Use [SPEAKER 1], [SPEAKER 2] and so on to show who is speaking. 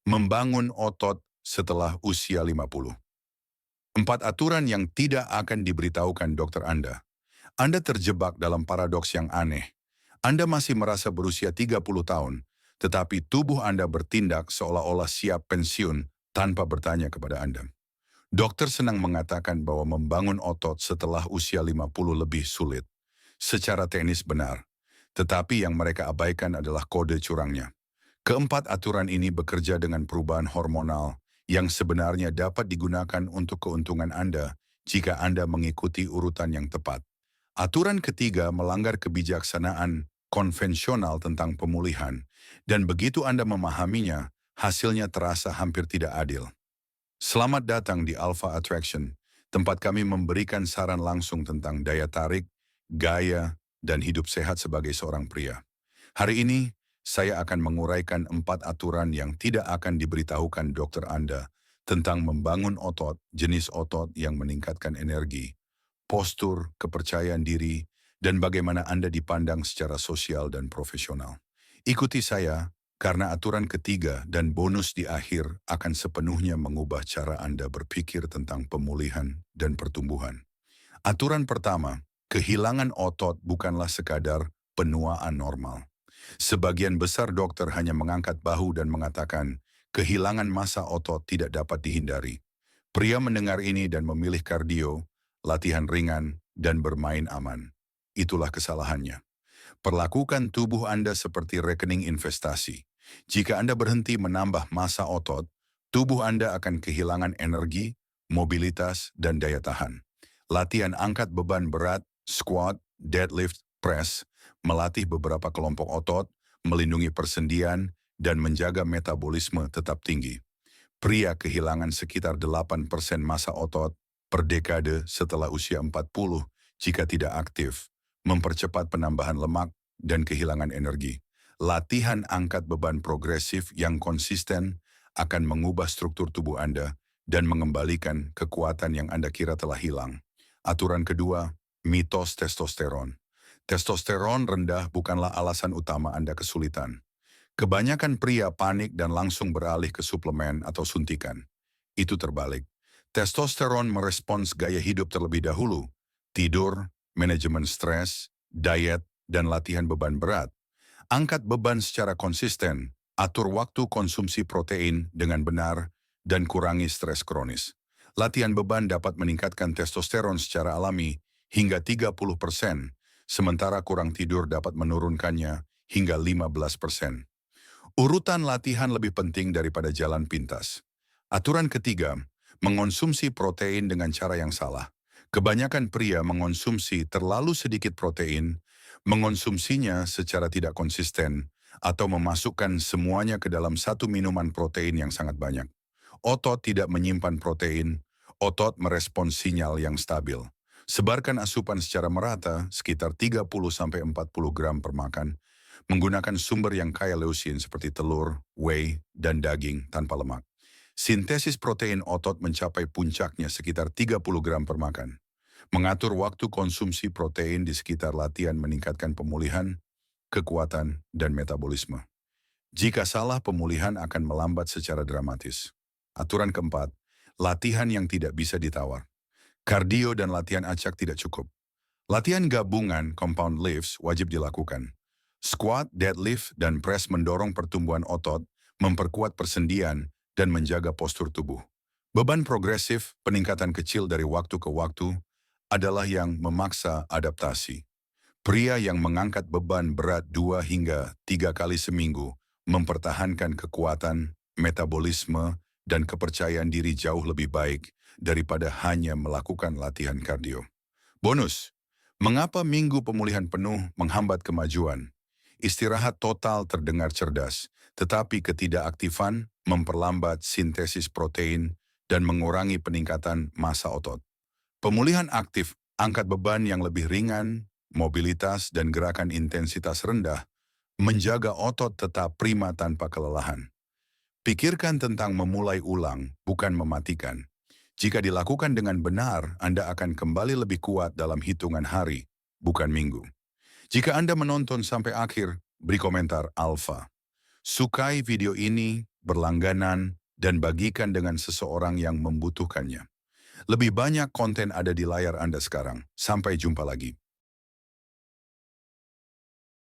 [SPEAKER 1] Membangun otot setelah usia 50. 4 aturan yang tidak akan diberitahukan dokter Anda. Anda terjebak dalam paradoks yang aneh. Anda masih merasa berusia 30 tahun, tetapi tubuh Anda bertindak seolah-olah siap pensiun tanpa bertanya kepada Anda. Dokter senang mengatakan bahwa membangun otot setelah usia 50 lebih sulit. Secara teknis benar, tetapi yang mereka abaikan adalah kode curangnya. Keempat aturan ini bekerja dengan perubahan hormonal yang sebenarnya dapat digunakan untuk keuntungan Anda jika Anda mengikuti urutan yang tepat. Aturan ketiga melanggar kebijaksanaan konvensional tentang pemulihan, dan begitu Anda memahaminya, hasilnya terasa hampir tidak adil. Selamat datang di Alpha Attraction, tempat kami memberikan saran langsung tentang daya tarik, gaya, dan hidup sehat sebagai seorang pria. Hari ini, saya akan menguraikan 4 aturan yang tidak akan diberitahukan dokter Anda tentang membangun otot, jenis otot yang meningkatkan energi, postur, kepercayaan diri, dan bagaimana Anda dipandang secara sosial dan profesional. Ikuti saya, karena aturan ketiga dan bonus di akhir akan sepenuhnya mengubah cara Anda berpikir tentang pemulihan dan pertumbuhan. Aturan pertama, kehilangan otot bukanlah sekadar penuaan normal. Sebagian besar dokter hanya mengangkat bahu dan mengatakan, kehilangan massa otot tidak dapat dihindari. Pria mendengar ini dan memilih kardio, latihan ringan, dan bermain aman. Itulah kesalahannya. Perlakukan tubuh Anda seperti rekening investasi. Jika Anda berhenti menambah massa otot, tubuh Anda akan kehilangan energi, mobilitas, dan daya tahan. Latihan angkat beban berat, squat, deadlift, press, melatih beberapa kelompok otot, melindungi persendian, dan menjaga metabolisme tetap tinggi. Pria kehilangan sekitar 8% massa otot per dekade setelah usia 40 jika tidak aktif, mempercepat penambahan lemak dan kehilangan energi. Latihan angkat beban progresif yang konsisten akan mengubah struktur tubuh Anda dan mengembalikan kekuatan yang Anda kira telah hilang. Aturan kedua, mitos testosteron. Testosteron rendah bukanlah alasan utama Anda kesulitan. Kebanyakan pria panik dan langsung beralih ke suplemen atau suntikan. Itu terbalik. Testosteron merespons gaya hidup terlebih dahulu, tidur, manajemen stres, diet, dan latihan beban berat. Angkat beban secara konsisten, atur waktu konsumsi protein dengan benar, dan kurangi stres kronis. Latihan beban dapat meningkatkan testosteron secara alami hingga 30%, sementara kurang tidur dapat menurunkannya hingga 15%. Urutan latihan lebih penting daripada jalan pintas. Aturan ketiga, mengonsumsi protein dengan cara yang salah. Kebanyakan pria mengonsumsi terlalu sedikit protein, mengonsumsinya secara tidak konsisten, atau memasukkan semuanya ke dalam satu minuman protein yang sangat banyak. Otot tidak menyimpan protein, otot merespons sinyal yang stabil. Sebarkan asupan secara merata sekitar 30-40 gram per makan, menggunakan sumber yang kaya leusin seperti telur, whey, dan daging tanpa lemak. Sintesis protein otot mencapai puncaknya sekitar 30 gram per makan. Mengatur waktu konsumsi protein di sekitar latihan meningkatkan pemulihan, kekuatan, dan metabolisme. Jika salah, pemulihan akan melambat secara dramatis. Aturan keempat, latihan yang tidak bisa ditawar. Kardio dan latihan acak tidak cukup. Latihan gabungan compound lifts wajib dilakukan. Squat, deadlift, dan press mendorong pertumbuhan otot, memperkuat persendian, dan menjaga postur tubuh. Beban progresif, peningkatan kecil dari waktu ke waktu, adalah yang memaksa adaptasi. Pria yang mengangkat beban berat 2 hingga 3 kali seminggu mempertahankan kekuatan, metabolisme, dan kepercayaan diri jauh lebih baik daripada hanya melakukan latihan kardio. Bonus, mengapa minggu pemulihan penuh menghambat kemajuan? Istirahat total terdengar cerdas, tetapi ketidakaktifan memperlambat sintesis protein dan mengurangi peningkatan massa otot. Pemulihan aktif, angkat beban yang lebih ringan, mobilitas dan gerakan intensitas rendah, menjaga otot tetap prima tanpa kelelahan. Pikirkan tentang memulai ulang, bukan mematikan. Jika dilakukan dengan benar, Anda akan kembali lebih kuat dalam hitungan hari, bukan minggu. Jika Anda menonton sampai akhir, beri komentar alfa. Sukai video ini berlangganan, dan bagikan dengan seseorang yang membutuhkannya. Lebih banyak konten ada di layar Anda sekarang. Sampai jumpa lagi.